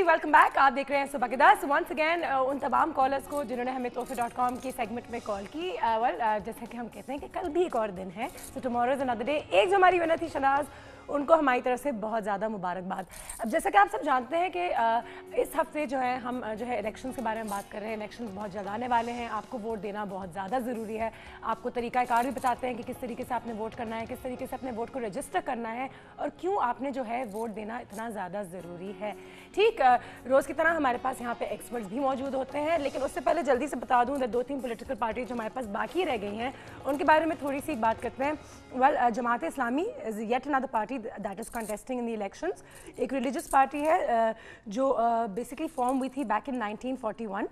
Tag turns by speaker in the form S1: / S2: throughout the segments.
S1: Welcome back. आप देख रहे हैं सुबह के 10। वंस अगेन उन तमाम कॉलर्स को जिन्होंने हमें तोहफे.com की सेगमेंट में कॉल की, जैसे कि हम कहते हैं कि कल भी एक और दिन है, so tomorrow is another day. एक जो हमारी विनर थी शनाज, उनको हमारी तरफ से बहुत ज़्यादा मुबारकबाद। अब जैसा कि आप सब जानते हैं कि इस हफ्ते जो है हम जो है इलेक्शंस के बारे में बात कर रहे हैं। इलेक्शंस बहुत जल्द आने वाले हैं, आपको वोट देना बहुत ज़्यादा ज़रूरी है। आपको तरीक़ाकार भी बताते हैं कि किस तरीके से आपने वोट करना है, किस तरीके से अपने वोट को रजिस्टर करना है और क्यों आपने जो है वोट देना इतना ज़्यादा ज़रूरी है। ठीक, रोज़ की तरह हमारे पास यहाँ पे एक्सपर्ट्स भी मौजूद होते हैं, लेकिन उससे पहले जल्दी से बता दूँ 2-3 पॉलिटिकल पार्टी जो हमारे पास बाकी रह गई हैं उनके बारे में थोड़ी सी बात करते हैं। Well, Jamaat Islami is yet another party that is contesting in the elections। एक रिलीजियस पार्टी है जो बेसिकली फॉर्म हुई थी बैक इन 1941।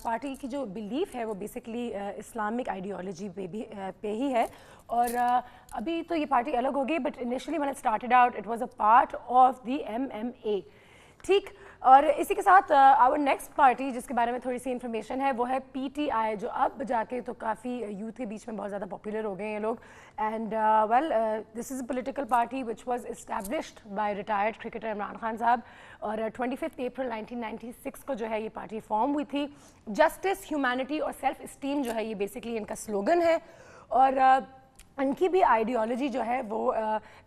S1: पार्टी की जो बिलीफ है वो बेसिकली इस्लामिक आइडियोलॉजी पे ही है और अभी तो ये पार्टी अलग हो गई, but initially when it started out it was a part of the MMA। ठीक, और इसी के साथ आवर नेक्स्ट पार्टी जिसके बारे में थोड़ी सी इन्फॉर्मेशन है वो है PTI, जो अब जाके तो काफ़ी यूथ के बीच में बहुत ज़्यादा पॉपुलर हो गए हैं ये लोग। And well, this is a political party which was established bye retired cricketer Imran Khan साहब, और 25 अप्रैल 1996 को जो है ये पार्टी फॉर्म हुई थी। जस्टिस, ह्यूमैनिटी और सेल्फ इस्टीम जो है ये बेसिकली इनका स्लोगन है, और इनकी भी आइडियोलॉजी जो है वो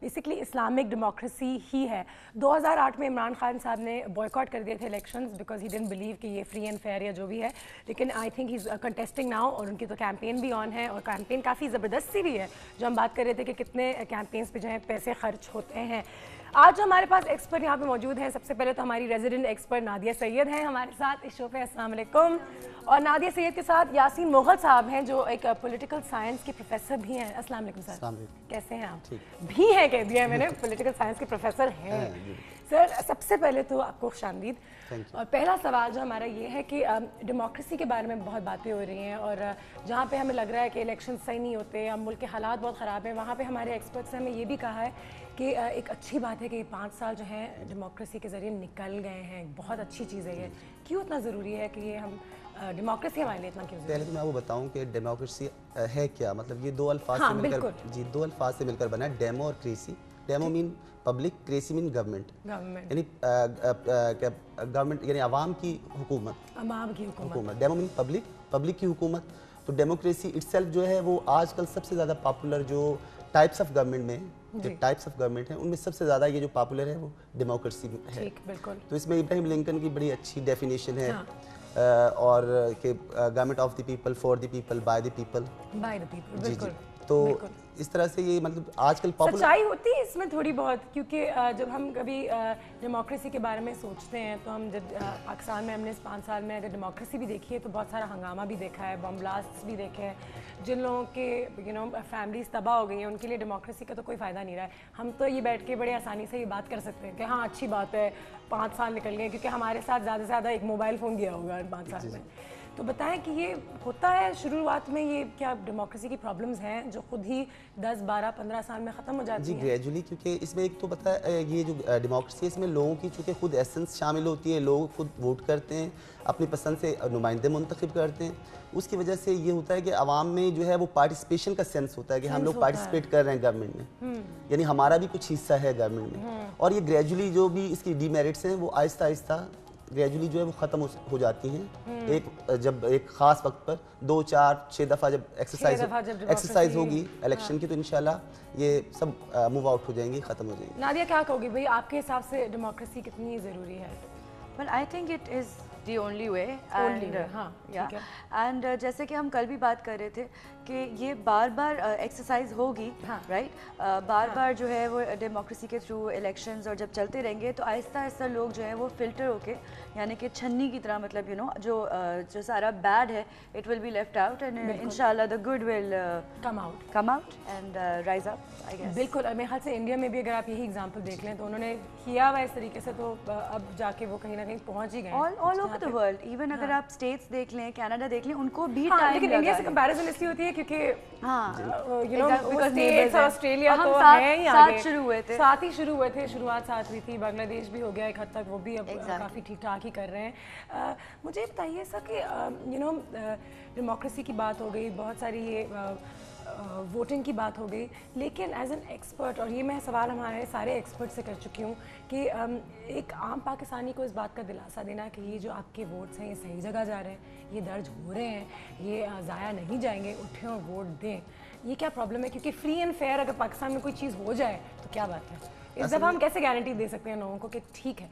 S1: बेसिकली इस्लामिक डेमोक्रेसी ही है। 2008 में इमरान खान साहब ने बॉयकॉट कर दिए थे elections because he didn't believe कि ये फ्री एंड फेयर या जो भी है, लेकिन I think he is contesting now और उनकी तो कैंपेन भी ऑन है और कैंपेन काफ़ी ज़बरदस्त सी भी है। जो हम बात कर रहे थे कि कितने कैंपेन्स पे जो है पैसे खर्च होते हैं। आज जो हमारे पास एक्सपर्ट यहाँ पे मौजूद हैं, सबसे पहले तो हमारी रेजिडेंट एक्सपर्ट नादिया सैयद हैं हमारे साथ इस शो पे। अस्सलाम वालेकुम। और नादिया सैयद के साथ यासीन मोगल साहब हैं जो एक पॉलिटिकल साइंस के प्रोफेसर भी हैं। अस्सलाम वालेकुम सर, कैसे हैं आप? भी हैं कह दिया मैंने, पॉलिटिकल साइंस के प्रोफेसर हैं सर। सबसे पहले तो आपको खुशामदीद। और पहला सवाल जो हमारा ये है कि डेमोक्रेसी के बारे में बहुत बातें हो रही हैं और जहाँ पे हमें लग रहा है कि इलेक्शन सही नहीं होते, अब मुल्क के हालात बहुत ख़राब हैं, वहाँ पे हमारे एक्सपर्ट्स ने हमें ये भी कहा है कि एक अच्छी बात है कि 5 साल जो है डेमोक्रेसी के ज़रिए निकल गए हैं, बहुत अच्छी चीज़ है ये। क्यों इतना ज़रूरी है कि ये हम डेमोक्रेसी हमारे लिए इतना क्यों?
S2: पहले तो मैं आपको बताऊं कि डेमोक्रेसी है क्या। मतलब ये दो अल्फाज से मिलकर, जी, 2 अल्फाज से मिलकर बना है, डेमो और cracy. Demo mean public, cracy mean government, यानी गवर्नमेंट यानी आवाम की हुकूमत, डेमो मीन पब्लिक, पब्लिक की हुकूमत। तो डेमोक्रेसी इटसेल्फ जो है वो आजकल सबसे ज़्यादा पॉपुलर जो टाइप्स ऑफ गवर्नमेंट में जो टाइप्स ऑफ गवर्नमेंट हैं उनमें सबसे ज़्यादा ये जो पॉपुलर है वो डेमोक्रेसी है। तो इसमें इब्राहिम लिंकन की बड़ी अच्छी डेफिनेशन है और कि government of the people, for the people, by the people. जी जी, तो इस तरह से ये मतलब आजकल पॉपुलर
S1: सच्चाई होती है इसमें थोड़ी बहुत, क्योंकि जब हम कभी डेमोक्रेसी के बारे में सोचते हैं तो हम जब पाकिस्तान में हमने इस 5 साल में अगर डेमोक्रेसी भी देखी है तो बहुत सारा हंगामा भी देखा है, बम ब्लास्ट भी देखे हैं। जिन लोगों के फैमिलीज तबाह हो गई हैं उनके लिए डेमोक्रेसी का तो कोई फ़ायदा नहीं रहा है। हम तो ये बैठ के बड़े आसानी से ये बात कर सकते हैं कि हाँ अच्छी बात है 5 साल निकल गए, क्योंकि हमारे साथ ज़्यादा से ज़्यादा एक मोबाइल फ़ोन गया होगा 5 साल में। तो बताएं कि ये होता है शुरुआत में, ये क्या डेमोक्रेसी की प्रॉब्लम्स हैं जो खुद ही 10, 12, 15 साल में ख़त्म हो जाती है?
S2: जी, ग्रेजुअली, क्योंकि इसमें एक तो पता है ये जो डेमोक्रेसी है इसमें लोगों की चूँकि खुद एसेंस शामिल होती है, लोग खुद वोट करते हैं, अपनी पसंद से नुमाइंदे मुंतखब करते हैं। उसकी वजह से ये होता है कि आवाम में जो है वो पार्टिसिपेशन का सेंस होता है कि हम लोग पार्टिसिपेट कर रहे हैं गवर्नमेंट में, यानी हमारा भी कुछ हिस्सा है गवर्नमेंट में। और ये ग्रेजुअली जो भी इसकी डीमेरिट्स हैं वो आहिस्ता आहिस्ता ग्रेजुअली जो है वो ख़त्म हो जाती हैं। जब एक ख़ास वक्त पर 2, 4, 6 दफ़ा जब एक्सरसाइज होगी इलेक्शन की तो इंशाल्लाह ये सब मूव आउट हो जाएंगी, ख़त्म हो जाएंगी।
S1: नादिया क्या कहोगी भाई, आपके हिसाब से डेमोक्रेसी कितनी ज़रूरी है?
S3: Well, I think it is the only way. And जैसे कि हम कल भी बात कर रहे थे कि ये बार बार एक्सरसाइज होगी, राइट? बार बार जो है वो डेमोक्रेसी के थ्रू इलेक्शंस और जब चलते रहेंगे तो आहिस्ता आहिस्ता लोग जो है वो फिल्टर होके, यानी कि छन्नी की तरह, मतलब जो सारा बैड है it will be left out and इंशाल्लाह the good will come out and rise up, I guess.
S1: बिल्कुल, मेरे ख्याल से इंडिया में भी अगर आप यही एग्जांपल देख लें तो उन्होंने किया हुआ इस तरीके से, तो अब जाके वो कहीं ना कहीं पहुंच ही गए
S3: all over the world. Even अगर आप स्टेट्स देख लें, कनाडा देख लें, उनको भी टाइम,
S1: लेकिन इंडिया से कंपैरिजन इसलिए होती है क्योंकि
S3: ऑस्ट्रेलिया
S1: तो है ही आगे,
S3: साथ
S1: ही शुरू हुए थे, शुरुआत साथ हुई थी। बांग्लादेश भी हो गया एक हद तक, वो भी अब काफ़ी ठीक ठाक ही कर रहे हैं। मुझे बताइए सर कि डेमोक्रेसी की बात हो गई, बहुत सारी ये वोटिंग की बात हो गई, लेकिन एज एन एक्सपर्ट, और ये मैं सवाल हमारे सारे एक्सपर्ट से कर चुकी हूँ कि एक आम पाकिस्तानी को इस बात का दिलासा देना कि ये जो आपके वोट्स हैं ये सही जगह जा रहे हैं, ये दर्ज हो रहे हैं, ये ज़ाया नहीं जाएंगे, उठें और वोट दें, ये क्या प्रॉब्लम है? क्योंकि फ्री एंड फेयर अगर पाकिस्तान में कोई चीज़ हो जाए तो क्या बात है? इस दफ़ा हम कैसे गारंटी दे सकते हैं लोगों को कि ठीक है?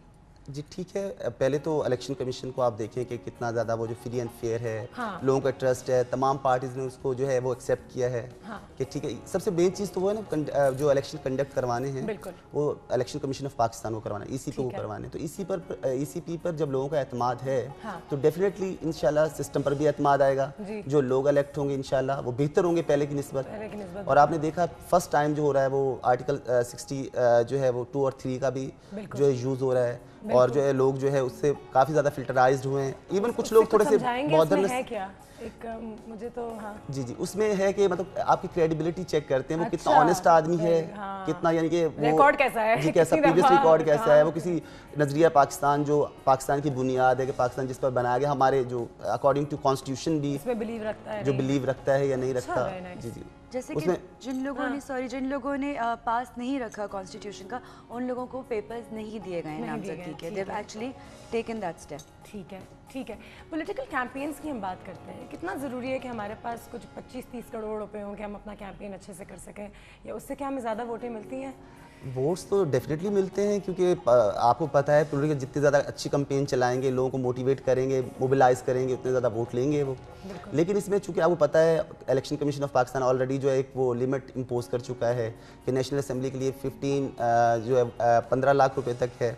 S2: जी ठीक है, पहले तो इलेक्शन कमीशन को आप देखें कि कितना ज़्यादा वो जो फ्री एंड फेयर है,
S1: हाँ।
S2: लोगों का ट्रस्ट है, तमाम पार्टीज ने उसको जो है वो एक्सेप्ट किया है, हाँ। कि ठीक है। सबसे मेन चीज़ तो वो है ना, जो इलेक्शन कंडक्ट करवाने हैं वो इलेक्शन कमीशन ऑफ पाकिस्तान को करवाना है, ईसीपी को करवाने। तो ईसीपी पर जब लोगों का एतमाद है, हाँ। तो डेफिनेटली इंशाल्लाह सिस्टम पर भी एतमाद आएगा, जो लोग इलेक्ट होंगे इंशाल्लाह वो बेहतर होंगे पहले की निस्बत। और आपने देखा फर्स्ट टाइम जो हो रहा है वो आर्टिकल 60 जो है वो 2 और 3 का भी जो है यूज़ हो रहा है, और जो है लोग जो है उससे काफ़ी ज़्यादा फिल्टराइज्ड हुए हैं। इवन कुछ लोग थोड़े से
S1: मॉडर्न है क्या? एक मुझे तो हाँ
S2: जी उसमें है कि मतलब आपकी क्रेडिबिलिटी चेक करते हैं, वो कितना ऑनेस्ट आदमी है,
S1: हाँ।
S2: कितना यानी कि वो
S1: रिकॉर्ड कैसा है
S2: जी, कैसा प्रीवियस रिकॉर्ड कैसा है, वो किसी नजरिया पाकिस्तान जो पाकिस्तान की बुनियाद है कि पाकिस्तान जिस पर बनाया गया, हमारे जो अकॉर्डिंग टू कॉन्स्टिट्यूशन भी
S1: इसमें बिलीव रखता है,
S2: जो बिलीव रखता है या नहीं रखता। जी
S3: जैसे कि जिन लोगों ने पास नहीं रखा कॉन्स्टिट्यूशन का, उन लोगों को पेपर्स नहीं दिए गए नामजदगी के, they have actually taken that step.
S1: ठीक है। पॉलिटिकल कैंपेन्स की हम बात करते हैं, कितना ज़रूरी है कि हमारे पास कुछ 25-30 करोड़ रुपए हों कि हम अपना कैंपेन अच्छे से कर सकें, या उससे क्या हमें ज़्यादा वोटें मिलती हैं?
S2: वोट्स तो डेफिनेटली मिलते हैं, क्योंकि आपको पता है पॉलिटिकल जितनी ज़्यादा अच्छी कैंपेन चलाएंगे, लोगों को मोटिवेट करेंगे, मोबिलाइज करेंगे, उतने ज़्यादा वोट लेंगे वो। लेकिन इसमें चूंकि आपको पता है election commission of Pakistan already जो है एक वो लिमिट इम्पोज कर चुका है कि नेशनल असेंबली के लिए 15 लाख रुपए तक है,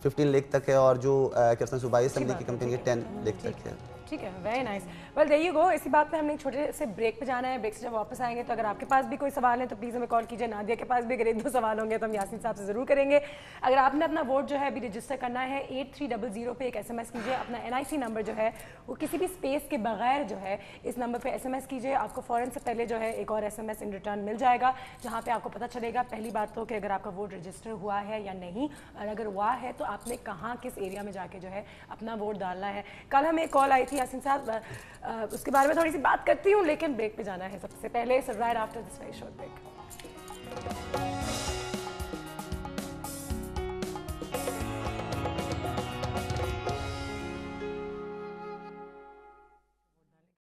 S2: 15 लाख तक है, और जो क्या सूबाई असेंबली की कैंपेन के 10 लाख तक है।
S1: ठीक है, very nice. Well there you go. इसी बात पे हमने एक छोटे से ब्रेक पे जाना है। ब्रेक से जब वापस आएंगे तो अगर आपके पास भी कोई सवाल है तो प्लीज़ हमें कॉल कीजिए। नादिया के पास भी अगर 1-2 सवाल होंगे तो हम यासीन साहब से ज़रूर करेंगे। अगर आपने अपना वोट जो है अभी रजिस्टर करना है 8300 पे एक SMS कीजिए। अपना NIC नंबर जो है वो किसी भी स्पेस के बगैर जो है इस नंबर पर SMS कीजिए। आपको फ़ौरन से पहले जो है एक और SMS इन रिटर्न मिल जाएगा, जहाँ पर आपको पता चलेगा पहली बात तो कि अगर आपका वोट रजिस्टर हुआ है या नहीं, और अगर हुआ है तो आपने कहाँ किस एरिया में जाके जो है अपना वोट डालना है। कल हमें एक कॉल आई थी यासीन साहब, उसके बारे में थोड़ी सी बात करती हूँ, लेकिन ब्रेक पे जाना है सबसे पहले। So right after this very short break.